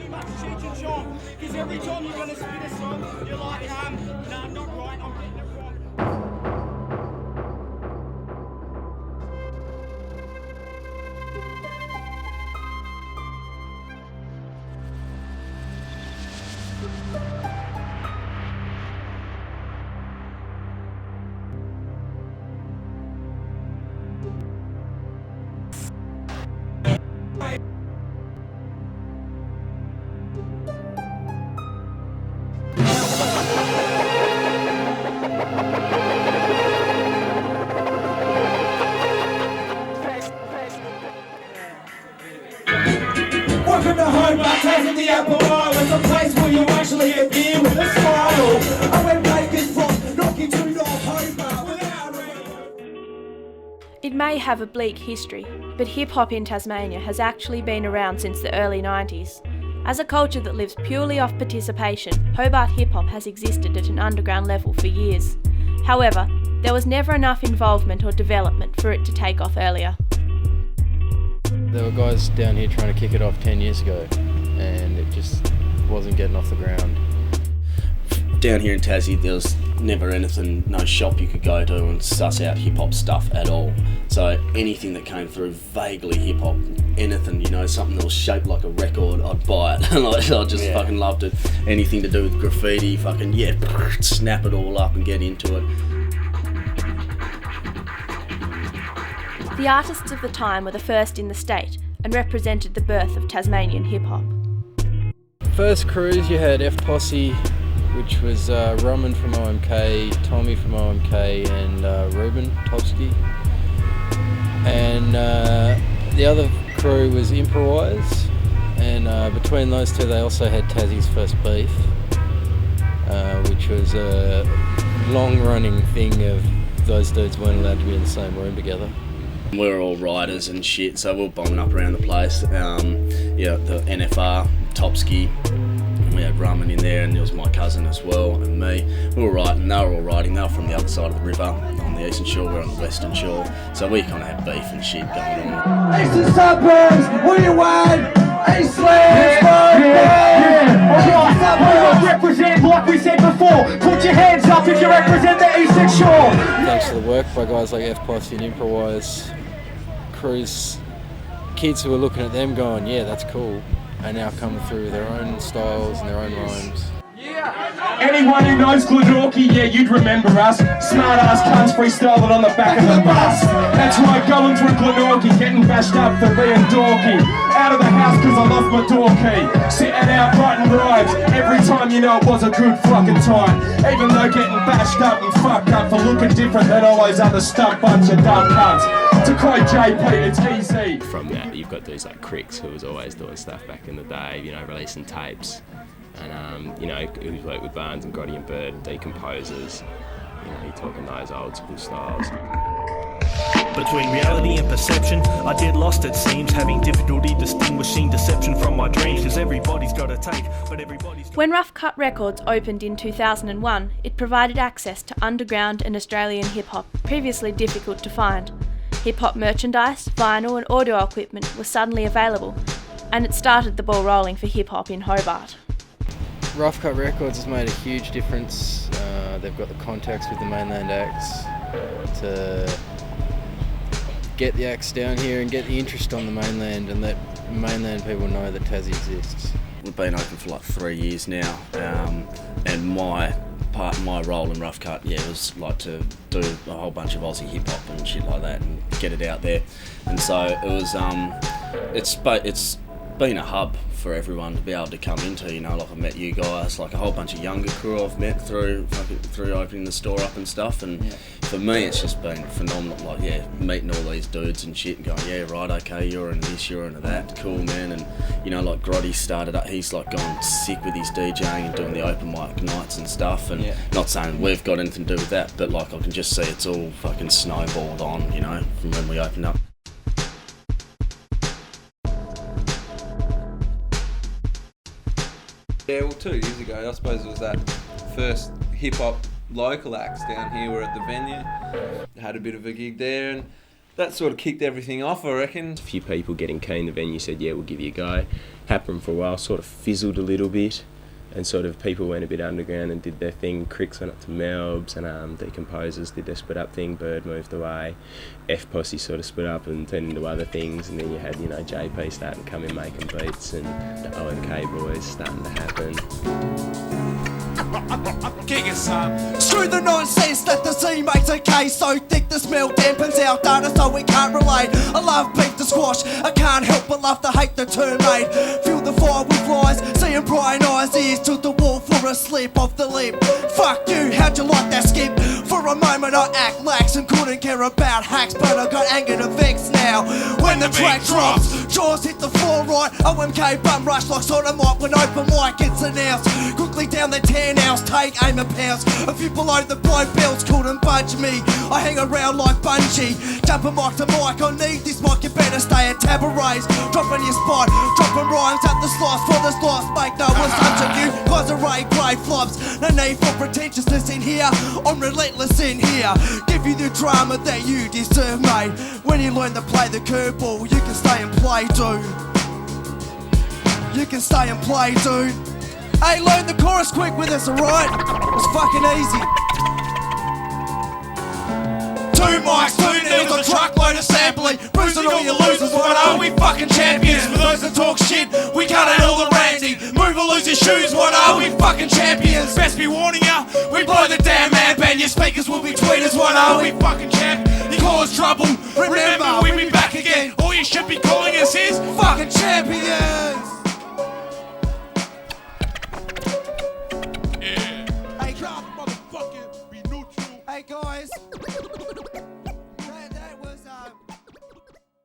much Cheech and Chong, because every time you're going to spit a song, you're like, nah, not right, I'm getting it wrong. Welcome to Hobart, taking the Apple Island, the place where you actually get beer with a smile. I went bakers from knocking to North Hobart without It may have a bleak history, but hip-hop in Tasmania has actually been around since the early 90s. As a culture that lives purely off participation, Hobart hip-hop has existed at an underground level for years. However, there was never enough involvement or development for it to take off earlier. There were guys down here trying to kick it off 10 years ago, and it just wasn't getting off the ground. Down here in Tassie, there was never anything, no shop you could go to and suss out hip-hop stuff at all. So anything that came through vaguely hip-hop, anything, you know, something that was shaped like a record, I'd buy it. I just fucking loved it. Anything to do with graffiti, fucking, snap it all up and get into it. The artists of the time were the first in the state and represented the birth of Tasmanian hip-hop. First cruise, you had F Posse, which was Roman from OMK, Tommy from OMK, and Ruben Topsky. And the other crew was Improvise, and between those two they also had Tassie's First Beef, which was a long-running thing of those dudes weren't allowed to be in the same room together. We were all riders and shit, so we were bombing up around the place. The NFR, Topsky, we had Ramen in there, and there was my cousin as well, and me. We were riding, they were all riding, they were from the other side of the river, on the eastern shore, we were on the western shore, so we kind of had beef and shit going on. Eastern suburbs, where you at? Eastlands, We represent like we said before. Put your hands up if you represent the Eastern Shore. Thanks to the work by guys like F Posse and Improvise, crews, kids who were looking at them going, yeah, that's cool, are now coming through with their own styles and their own rhymes. Anyone who knows Glenorchy, yeah, you'd remember us. Smart ass cunts freestyling on the back of the bus. That's right, going through Glenorchy, getting bashed up for being dorky. Out of the house cause I lost my door key. Sitting out writing rhymes, every time you know it was a good fucking time. Even though getting bashed up and fucked up for looking different than all those other stuck bunch of dumb cunts. To quote JP, it's easy. From that, you've got these like Cricks, who was always doing stuff back in the day, you know, releasing tapes. And, you know, who's worked with Barnes and Gotti and Bird, decomposers, you know, you're talking those old school styles. Between reality and perception, I get lost it seems, having difficulty distinguishing deception from my dreams, because everybody's got a take, but everybody's... When Rough Cut Records opened in 2001, it provided access to underground and Australian hip-hop, previously difficult to find. Hip-hop merchandise, vinyl and audio equipment were suddenly available, and it started the ball rolling for hip-hop in Hobart. Rough Cut Records has made a huge difference. They've got the contacts with the mainland acts to get the acts down here and get the interest on the mainland, and let mainland people know that Tassie exists. We've been open for like 3 years now, and my role in Rough Cut, was like to do a whole bunch of Aussie hip hop and shit like that and get it out there. And so it was, it's been a hub for everyone to be able to come into, you know, like I've met you guys, like a whole bunch of younger crew I've met through opening the store up and stuff, and for me it's just been phenomenal, like meeting all these dudes and shit and going, right, okay, you're into this, you're into that, cool man. And you know, like Grotty started up, he's like gone sick with his DJing and doing the open mic nights and stuff, and not saying we've got anything to do with that, but like I can just see it's all fucking snowballed on, you know, from when we opened up. Yeah, well, 2 years ago, I suppose it was that first hip-hop local acts down here. We're at the venue, had a bit of a gig there, and that sort of kicked everything off, I reckon. A few people getting keen, the venue said, yeah, we'll give you a go. Happened for a while, sort of fizzled a little bit, and sort of people went a bit underground and did their thing. Cricks went up to Melbs, and Decomposers did their split up thing. Bird moved away. F Posse sort of split up and turned into other things, and then you had, you know, JP starting to come in making beats, and the OMK boys starting to happen. Screw the nonsense that the C makes a case so thick the smell dampens our data so we can't relate. I love beef to squash, I can't help but love to hate the term mate. Feel the fire with lies, seeing Brian eyes, ears to the wall for a slip off the lip. Fuck you, how'd you like that skip? For a moment I act lax and couldn't care about hacks, but I got anger to vex now. When the track drops, jaws hit the floor right, OMK bum rush like sodomite when open mic gets announced. Quickly down the 10 ounce, take aim and pounce. A few below the blow belts couldn't budge me. I hang around like bungee, jumping mic to mic. I need this mic, you better stay at Tabourets. Dropping your spot, dropping rhymes at the slice for the slice. Make no assumption, you guys are grey flops. No need for pretentiousness in here, I'm relentless in here. Give you the drama that you deserve, mate. When you learn to play the curveball, you can stay and play, dude. You can stay and play, dude. Hey, learn the chorus quick with us, alright? It's fucking easy. 2 mics, 2 needles, a truckload of sampling. Bruising all your losers, what are we fucking champions? For those that talk shit, we cut out all the ranting. Move or lose your shoes, what are we fucking champions? Best be warning ya, we blow the damn man ban. Your speakers will be tweeters, what are we fucking champions? You cause trouble, remember we'll be back again. All you should be calling us is fucking champions. Hey guys.